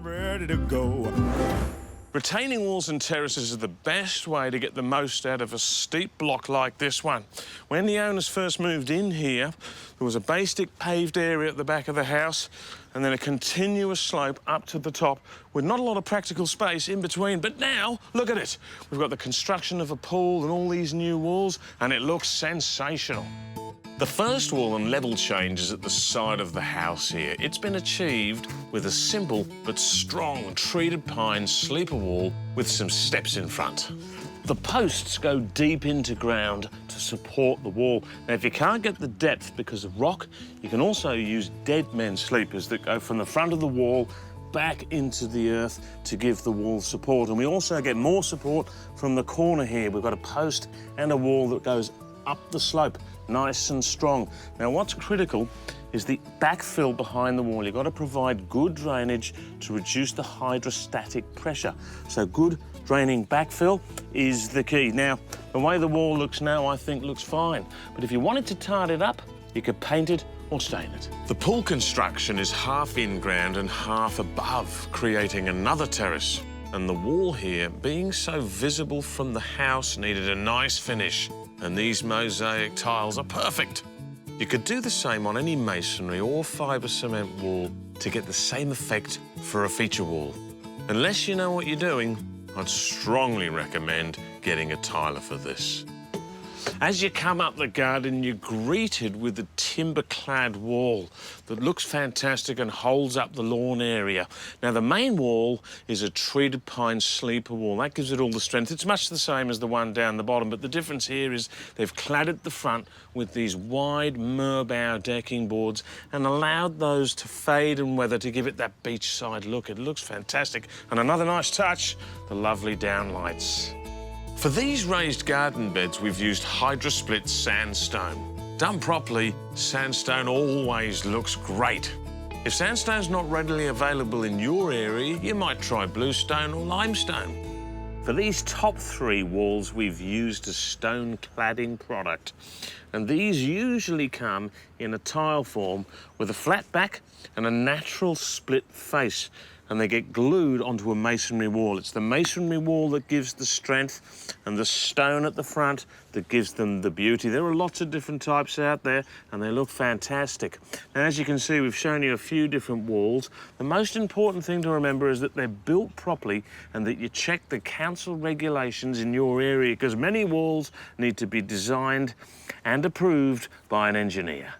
Ready to go. Retaining walls and terraces are the best way to get the most out of a steep block like this one. When the owners first moved in here, there was a basic paved area at the back of the house and then a continuous slope up to the top with not a lot of practical space in between. But now, look at it. We've got the construction of a pool and all these new walls, and it looks sensational. The first wall and level change is at the side of the house here. It's been achieved with a simple but strong treated pine sleeper wall with some steps in front. The posts go deep into ground to support the wall. Now, if you can't get the depth because of rock, you can also use dead men sleepers that go from the front of the wall back into the earth to give the wall support. And we also get more support from the corner here. We've got a post and a wall that goes up the slope, nice and strong. Now, what's critical is the backfill behind the wall. You've got to provide good drainage to reduce the hydrostatic pressure. So good draining backfill is the key. Now, the way the wall looks now, I think looks fine. But if you wanted to tart it up, you could paint it or stain it. The pool construction is half in ground and half above, creating another terrace. And the wall here, being so visible from the house, needed a nice finish. And these mosaic tiles are perfect. You could do the same on any masonry or fibre cement wall to get the same effect for a feature wall. Unless you know what you're doing, I'd strongly recommend getting a tiler for this. As you come up the garden, you're greeted with the Timberclad wall that looks fantastic and holds up the lawn area. Now, the main wall is a treated pine sleeper wall. That gives it all the strength. It's much the same as the one down the bottom, but the difference here is they've cladded the front with these wide Murbow decking boards and allowed those to fade and weather to give it that beachside look. It looks fantastic. And another nice touch, the lovely downlights. For these raised garden beds, we've used hydrosplit sandstone. Done properly, sandstone always looks great. If sandstone's not readily available in your area, you might try bluestone or limestone. For these top three walls, we've used a stone cladding product. And these usually come in a tile form with a flat back and a natural split face. And they get glued onto a masonry wall. It's the masonry wall that gives the strength and the stone at the front that gives them the beauty. There are lots of different types out there and they look fantastic. Now, as you can see, we've shown you a few different walls. The most important thing to remember is that they're built properly and that you check the council regulations in your area, because many walls need to be designed and approved by an engineer.